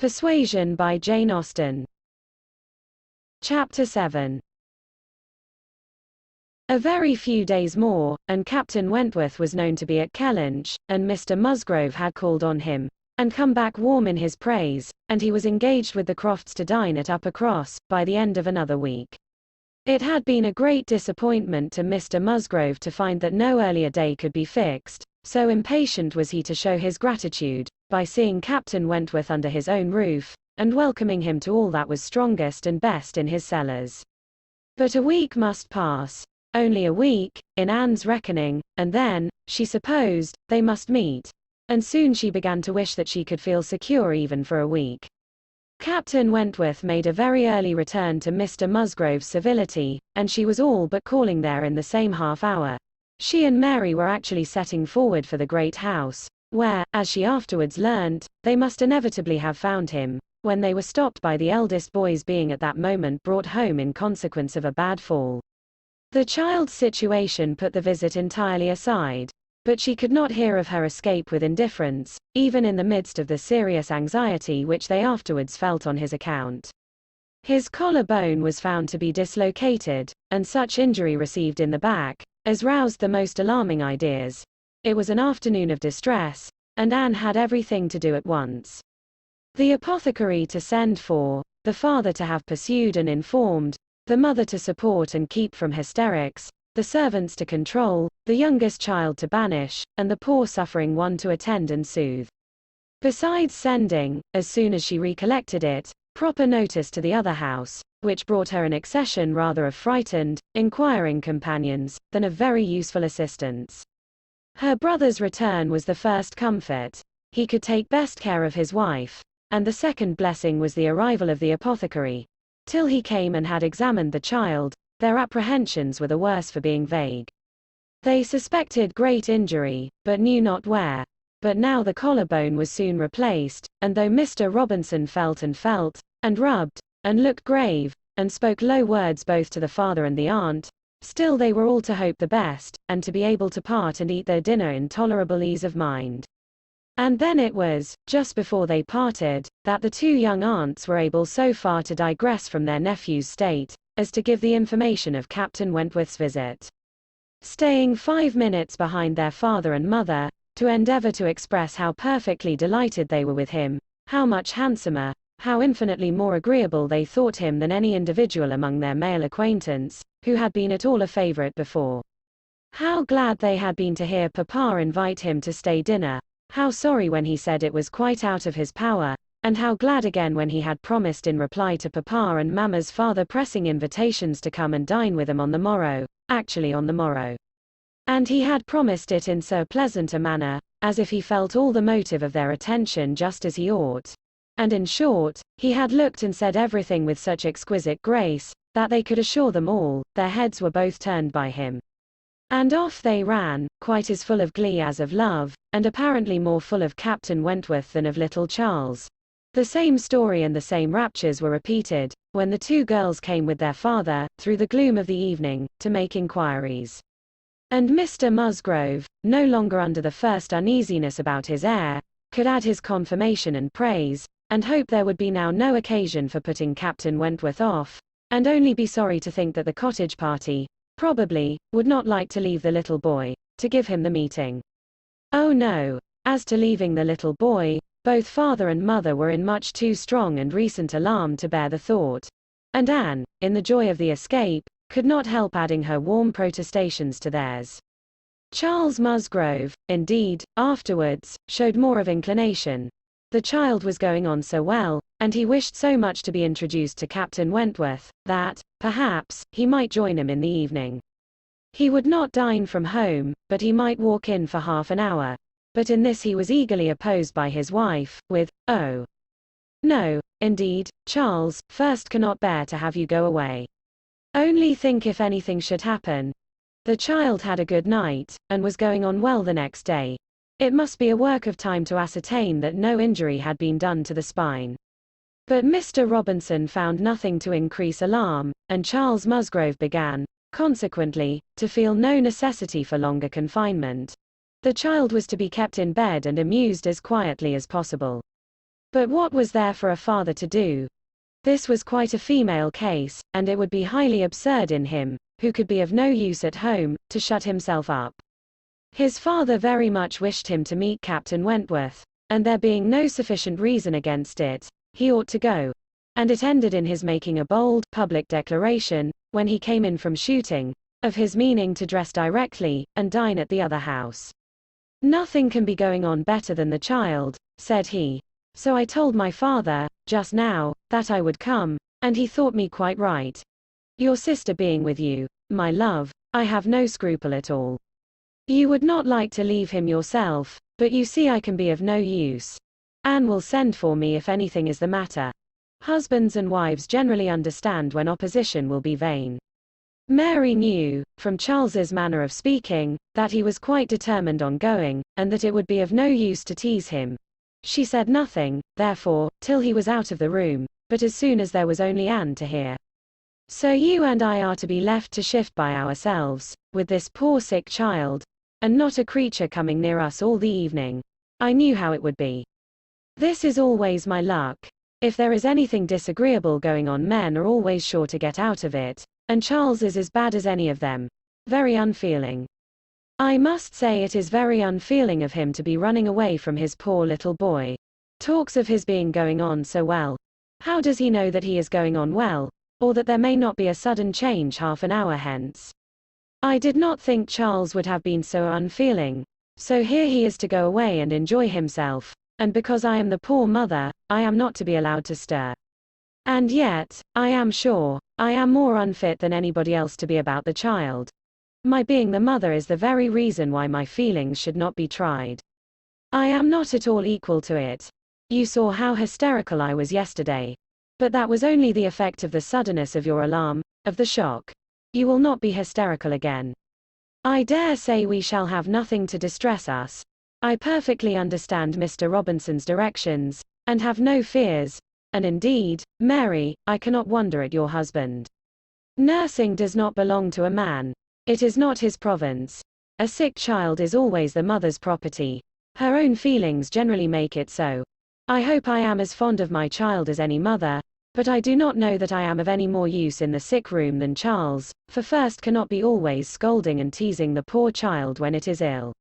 Persuasion by Jane Austen. Chapter 7. A very few days more, and Captain Wentworth was known to be at Kellynch, and Mr. Musgrove had called on him, and come back warm in his praise, and he was engaged with the Crofts to dine at Uppercross, by the end of another week. It had been a great disappointment to Mr. Musgrove to find that no earlier day could be fixed, so impatient was he to show his gratitude, by seeing Captain Wentworth under his own roof, and welcoming him to all that was strongest and best in his cellars. But a week must pass. Only a week, in Anne's reckoning, and then, she supposed, they must meet. And soon she began to wish that she could feel secure even for a week. Captain Wentworth made a very early return to Mr. Musgrove's civility, and she was all but calling there in the same half hour. She and Mary were actually setting forward for the great house, where, as she afterwards learned, they must inevitably have found him, when they were stopped by the eldest boy's being at that moment brought home in consequence of a bad fall. The child's situation put the visit entirely aside, but she could not hear of her escape with indifference, even in the midst of the serious anxiety which they afterwards felt on his account. His collar bone was found to be dislocated, and such injury received in the back, as roused the most alarming ideas. It was an afternoon of distress, and Anne had everything to do at once. The apothecary to send for, the father to have pursued and informed, the mother to support and keep from hysterics, the servants to control, the youngest child to banish, and the poor suffering one to attend and soothe. Besides sending, as soon as she recollected it, proper notice to the other house, which brought her an accession rather of frightened, inquiring companions, than of very useful assistants. Her brother's return was the first comfort. He could take best care of his wife, and the second blessing was the arrival of the apothecary. Till he came and had examined the child, their apprehensions were the worse for being vague. They suspected great injury, but knew not where. But now the collarbone was soon replaced, and though Mr. Robinson felt, and rubbed, and looked grave, and spoke low words both to the father and the aunt, still they were all to hope the best, and to be able to part and eat their dinner in tolerable ease of mind. And then it was, just before they parted, that the two young aunts were able so far to digress from their nephew's state, as to give the information of Captain Wentworth's visit. Staying 5 minutes behind their father and mother, to endeavor to express how perfectly delighted they were with him, how much handsomer, how infinitely more agreeable they thought him than any individual among their male acquaintance, who had been at all a favorite before. How glad they had been to hear Papa invite him to stay dinner, how sorry when he said it was quite out of his power, and how glad again when he had promised in reply to Papa and Mamma's father pressing invitations to come and dine with them on the morrow, actually on the morrow. And he had promised it in so pleasant a manner, as if he felt all the motive of their attention just as he ought. And in short, he had looked and said everything with such exquisite grace, that they could assure them all, their heads were both turned by him. And off they ran, quite as full of glee as of love, and apparently more full of Captain Wentworth than of little Charles. The same story and the same raptures were repeated, when the two girls came with their father, through the gloom of the evening, to make inquiries. And Mr. Musgrove, no longer under the first uneasiness about his heir, could add his confirmation and praise, and hope there would be now no occasion for putting Captain Wentworth off, and only be sorry to think that the cottage party, probably, would not like to leave the little boy, to give him the meeting. Oh no, as to leaving the little boy, both father and mother were in much too strong and recent alarm to bear the thought. And Anne, in the joy of the escape, could not help adding her warm protestations to theirs. Charles Musgrove, indeed, afterwards, showed more of inclination. The child was going on so well, and he wished so much to be introduced to Captain Wentworth, that, perhaps, he might join him in the evening. He would not dine from home, but he might walk in for half an hour. But in this he was eagerly opposed by his wife, with, "Oh, no, indeed, Charles, first cannot bear to have you go away. Only think if anything should happen." The child had a good night, and was going on well the next day. It must be a work of time to ascertain that no injury had been done to the spine. But Mr. Robinson found nothing to increase alarm, and Charles Musgrove began, consequently, to feel no necessity for longer confinement. The child was to be kept in bed and amused as quietly as possible. But what was there for a father to do? This was quite a female case, and it would be highly absurd in him, who could be of no use at home, to shut himself up. His father very much wished him to meet Captain Wentworth, and there being no sufficient reason against it, he ought to go. And it ended in his making a bold, public declaration, when he came in from shooting, of his meaning to dress directly, and dine at the other house. Nothing can be going on better than the child, said he. So I told my father, just now, that I would come, and he thought me quite right. Your sister being with you, my love, I have no scruple at all. You would not like to leave him yourself, but you see I can be of no use. Anne will send for me if anything is the matter. Husbands and wives generally understand when opposition will be vain. Mary knew, from Charles's manner of speaking, that he was quite determined on going, and that it would be of no use to tease him. She said nothing, therefore, till he was out of the room, but as soon as there was only Anne to hear. So you and I are to be left to shift by ourselves, with this poor sick child, and not a creature coming near us all the evening. I knew how it would be. This is always my luck. If there is anything disagreeable going on, men are always sure to get out of it, and Charles is as bad as any of them. Very unfeeling. I must say it is very unfeeling of him to be running away from his poor little boy. Talks of his being going on so well. How does he know that he is going on well, or that there may not be a sudden change half an hour hence? I did not think Charles would have been so unfeeling. So here he is to go away and enjoy himself, and because I am the poor mother, I am not to be allowed to stir. And yet, I am sure, I am more unfit than anybody else to be about the child. My being the mother is the very reason why my feelings should not be tried. I am not at all equal to it. You saw how hysterical I was yesterday. But that was only the effect of the suddenness of your alarm, of the shock. You will not be hysterical again. I dare say we shall have nothing to distress us. I perfectly understand Mr. Robinson's directions, and have no fears, and indeed, Mary, I cannot wonder at your husband. Nursing does not belong to a man. It is not his province. A sick child is always the mother's property. Her own feelings generally make it so. I hope I am as fond of my child as any mother, but I do not know that I am of any more use in the sick room than Charles, for first cannot be always scolding and teasing the poor child when it is ill.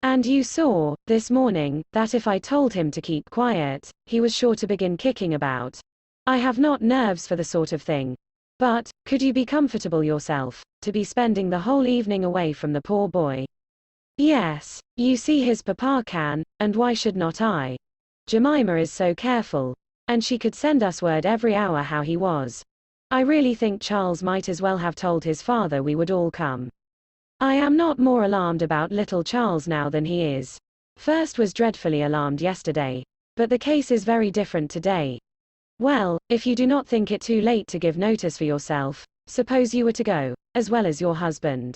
And you saw, this morning, that if I told him to keep quiet, he was sure to begin kicking about. I have not nerves for the sort of thing. But, could you be comfortable yourself, to be spending the whole evening away from the poor boy? Yes, you see his papa can, and why should not I? Jemima is so careful, and she could send us word every hour how he was. I really think Charles might as well have told his father we would all come. I am not more alarmed about little Charles now than he is. First was dreadfully alarmed yesterday, but the case is very different today. Well, if you do not think it too late to give notice for yourself, suppose you were to go, as well as your husband.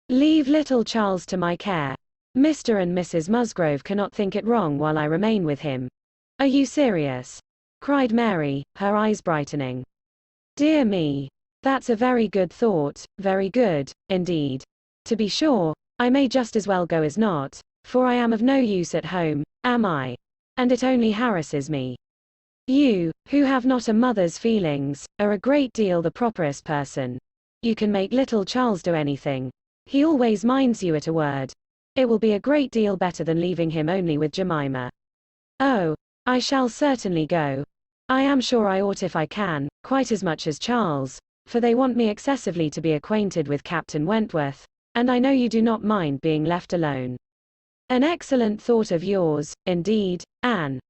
Leave little Charles to my care. Mr. and Mrs. Musgrove cannot think it wrong while I remain with him. Are you serious? Cried Mary, her eyes brightening. Dear me. That's a very good thought, very good, indeed. To be sure, I may just as well go as not, for I am of no use at home, am I? And it only harasses me. You, who have not a mother's feelings, are a great deal the properest person. You can make little Charles do anything. He always minds you at a word. It will be a great deal better than leaving him only with Jemima. Oh, I shall certainly go. I am sure I ought if I can, quite as much as Charles, for they want me excessively to be acquainted with Captain Wentworth, and I know you do not mind being left alone. An excellent thought of yours, indeed, Anne.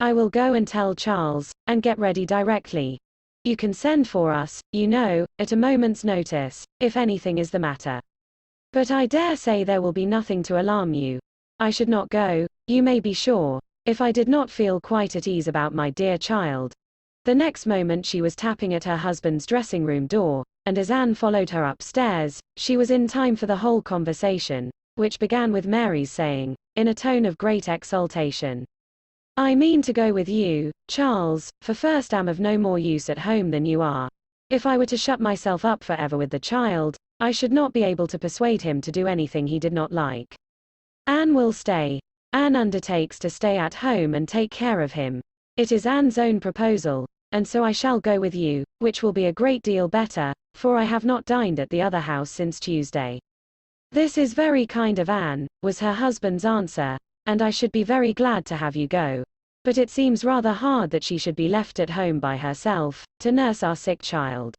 I will go and tell Charles, and get ready directly. You can send for us, you know, at a moment's notice, if anything is the matter. But I dare say there will be nothing to alarm you. I should not go, you may be sure, if I did not feel quite at ease about my dear child. The next moment she was tapping at her husband's dressing-room door, and as Anne followed her upstairs, she was in time for the whole conversation, which began with Mary's saying, in a tone of great exultation, I mean to go with you, Charles, for first am of no more use at home than you are. If I were to shut myself up forever with the child, I should not be able to persuade him to do anything he did not like. Anne will stay. Anne undertakes to stay at home and take care of him. It is Anne's own proposal, and so I shall go with you, which will be a great deal better, for I have not dined at the other house since Tuesday. This is very kind of Anne, was her husband's answer, and I should be very glad to have you go. But it seems rather hard that she should be left at home by herself, to nurse our sick child.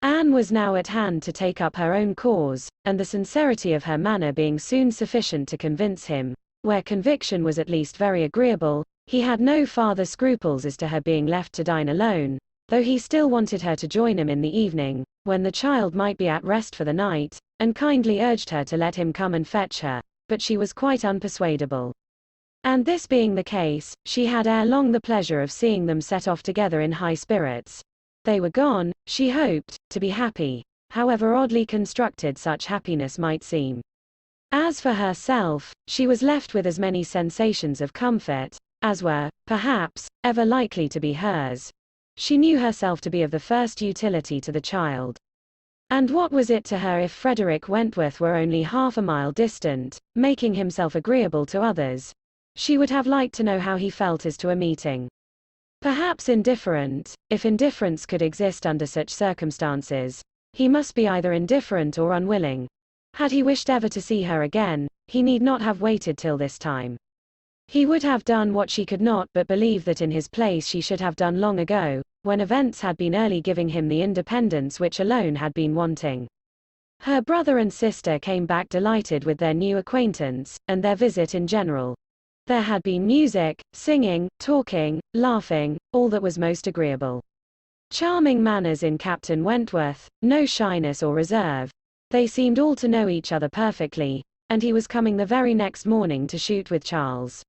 Anne was now at hand to take up her own cause, and the sincerity of her manner being soon sufficient to convince him, where conviction was at least very agreeable, he had no farther scruples as to her being left to dine alone, though he still wanted her to join him in the evening, when the child might be at rest for the night, and kindly urged her to let him come and fetch her, but she was quite unpersuadable. And this being the case, she had ere long the pleasure of seeing them set off together in high spirits. They were gone, she hoped, to be happy, however oddly constructed such happiness might seem. As for herself, she was left with as many sensations of comfort, as were, perhaps, ever likely to be hers. She knew herself to be of the first utility to the child. And what was it to her if Frederick Wentworth were only half a mile distant, making himself agreeable to others? She would have liked to know how he felt as to a meeting. Perhaps indifferent, if indifference could exist under such circumstances. He must be either indifferent or unwilling. Had he wished ever to see her again, he need not have waited till this time. He would have done what she could not but believe that in his place she should have done long ago, when events had been early giving him the independence which alone had been wanting. Her brother and sister came back delighted with their new acquaintance, and their visit in general. There had been music, singing, talking, laughing, all that was most agreeable. Charming manners in Captain Wentworth, no shyness or reserve. They seemed all to know each other perfectly, and he was coming the very next morning to shoot with Charles.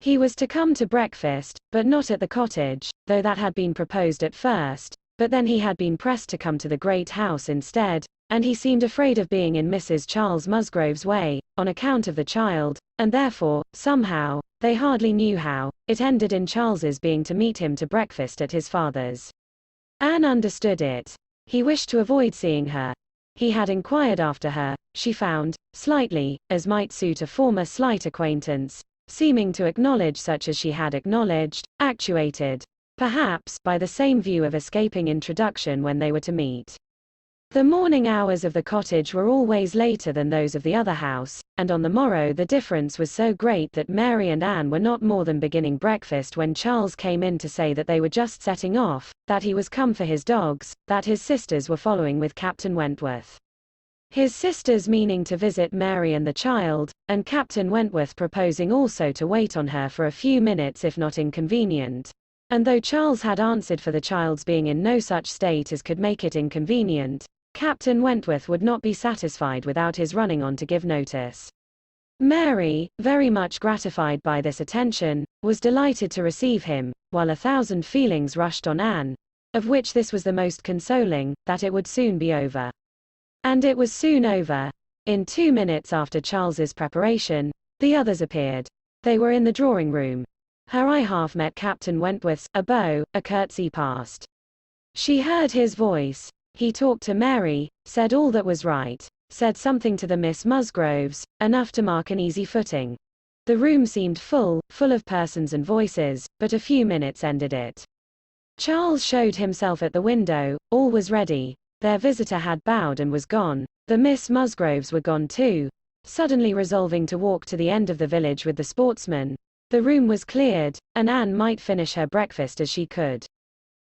He was to come to breakfast, but not at the cottage, though that had been proposed at first, but then he had been pressed to come to the great house instead, and he seemed afraid of being in Mrs. Charles Musgrove's way, on account of the child, and therefore, somehow, they hardly knew how, it ended in Charles's being to meet him to breakfast at his father's. Anne understood it. He wished to avoid seeing her. He had inquired after her, she found, slightly, as might suit a former slight acquaintance, seeming to acknowledge such as she had acknowledged, actuated, perhaps, by the same view of escaping introduction when they were to meet. The morning hours of the cottage were always later than those of the other house, and on the morrow the difference was so great that Mary and Anne were not more than beginning breakfast when Charles came in to say that they were just setting off, that he was come for his dogs, that his sisters were following with Captain Wentworth. His sisters meaning to visit Mary and the child, and Captain Wentworth proposing also to wait on her for a few minutes if not inconvenient. And though Charles had answered for the child's being in no such state as could make it inconvenient, Captain Wentworth would not be satisfied without his running on to give notice. Mary, very much gratified by this attention, was delighted to receive him, while 1,000 feelings rushed on Anne, of which this was the most consoling, that it would soon be over. And it was soon over. In 2 minutes after Charles's preparation, the others appeared. They were in the drawing-room. Her eye half met Captain Wentworth's, a bow, a curtsy passed. She heard his voice. He talked to Mary, said all that was right, said something to the Miss Musgroves, enough to mark an easy footing. The room seemed full of persons and voices, but a few minutes ended it. Charles showed himself at the window, all was ready, their visitor had bowed and was gone, the Miss Musgroves were gone too, suddenly resolving to walk to the end of the village with the sportsmen. The room was cleared, and Anne might finish her breakfast as she could.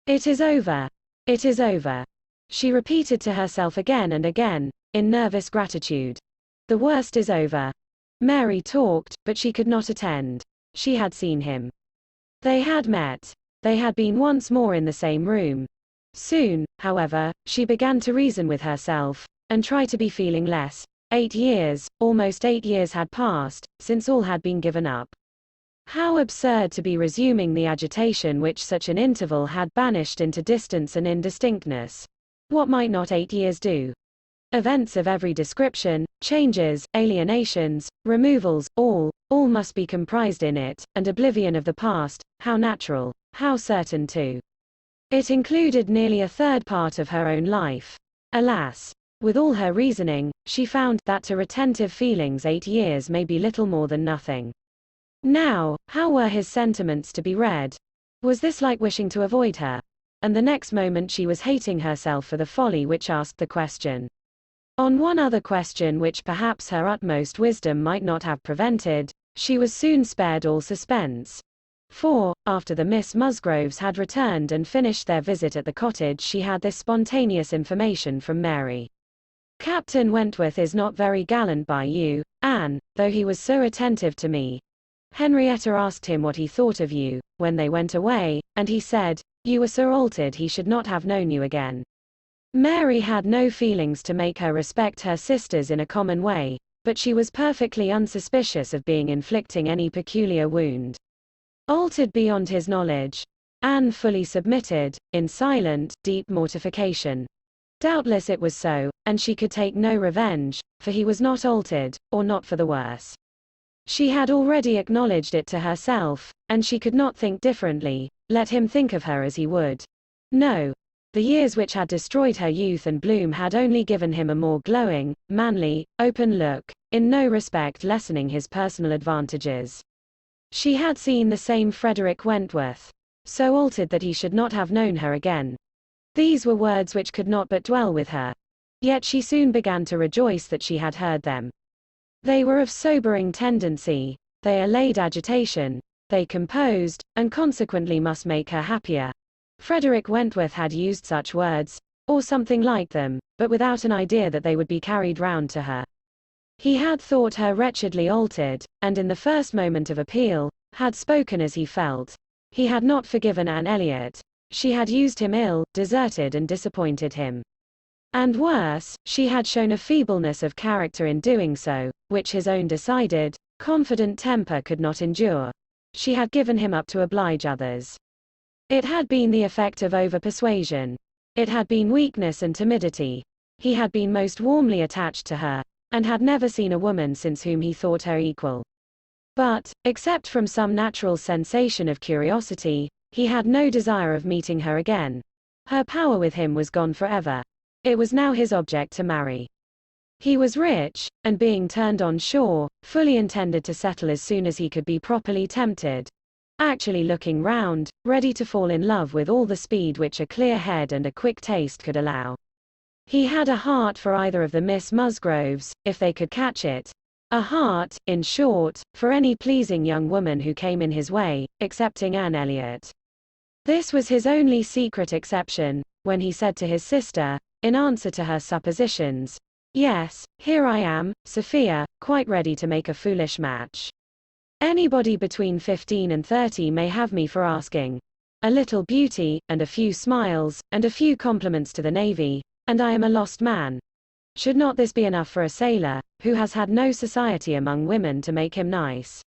It is over. It is over. She repeated to herself again and again, in nervous gratitude. The worst is over. Mary talked, but she could not attend. She had seen him. They had met. They had been once more in the same room. Soon, however, she began to reason with herself, and try to be feeling less. 8 years, almost 8 years had passed, since all had been given up. How absurd to be resuming the agitation which such an interval had banished into distance and indistinctness. What might not 8 years do? Events of every description, changes, alienations, removals, all must be comprised in it, and oblivion of the past, how natural, how certain too. It included nearly a third part of her own life. Alas! With all her reasoning, she found that to retentive feelings 8 years may be little more than nothing. Now, how were his sentiments to be read? Was this like wishing to avoid her? And the next moment she was hating herself for the folly which asked the question. On one other question which perhaps her utmost wisdom might not have prevented, she was soon spared all suspense. For, after the Miss Musgroves had returned and finished their visit at the cottage, she had this spontaneous information from Mary. Captain Wentworth is not very gallant by you, Anne, though he was so attentive to me. Henrietta asked him what he thought of you, when they went away, and he said, you were so altered he should not have known you again. Mary had no feelings to make her respect her sisters in a common way, but she was perfectly unsuspicious of being inflicting any peculiar wound. Altered beyond his knowledge, Anne fully submitted, in silent, deep mortification. Doubtless it was so, and she could take no revenge, for he was not altered, or not for the worse. She had already acknowledged it to herself, and she could not think differently, let him think of her as he would. No. The years which had destroyed her youth and bloom had only given him a more glowing, manly, open look, in no respect lessening his personal advantages. She had seen the same Frederick Wentworth, so altered that he should not have known her again. These were words which could not but dwell with her. Yet she soon began to rejoice that she had heard them. They were of sobering tendency, they allayed agitation, they composed, and consequently must make her happier. Frederick Wentworth had used such words, or something like them, but without an idea that they would be carried round to her. He had thought her wretchedly altered, and in the first moment of appeal, had spoken as he felt. He had not forgiven Anne Elliot. She had used him ill, deserted and disappointed him. And worse, she had shown a feebleness of character in doing so, which his own decided, confident temper could not endure. She had given him up to oblige others. It had been the effect of over-persuasion. It had been weakness and timidity. He had been most warmly attached to her, and had never seen a woman since whom he thought her equal. But, except from some natural sensation of curiosity, he had no desire of meeting her again. Her power with him was gone forever. It was now his object to marry. He was rich, and being turned on shore, fully intended to settle as soon as he could be properly tempted. Actually looking round, ready to fall in love with all the speed which a clear head and a quick taste could allow. He had a heart for either of the Miss Musgroves, if they could catch it. A heart, in short, for any pleasing young woman who came in his way, excepting Anne Elliot. This was his only secret exception, when he said to his sister, in answer to her suppositions, yes, here I am, Sophia, quite ready to make a foolish match. Anybody between 15 and 30 may have me for asking. A little beauty, and a few smiles, and a few compliments to the navy, and I am a lost man. Should not this be enough for a sailor, who has had no society among women to make him nice?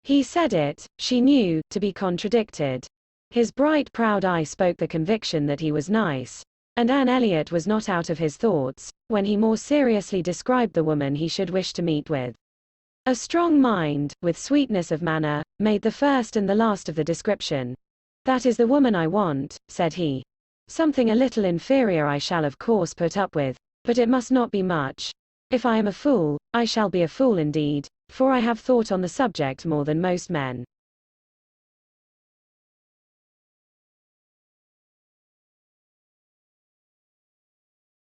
He said it, she knew, to be contradicted. His bright proud eye spoke the conviction that he was nice, and Anne Elliot was not out of his thoughts, when he more seriously described the woman he should wish to meet with. A strong mind, with sweetness of manner, made the first and the last of the description. That is the woman I want, said he. Something a little inferior I shall of course put up with, but it must not be much. If I am a fool, I shall be a fool indeed, for I have thought on the subject more than most men.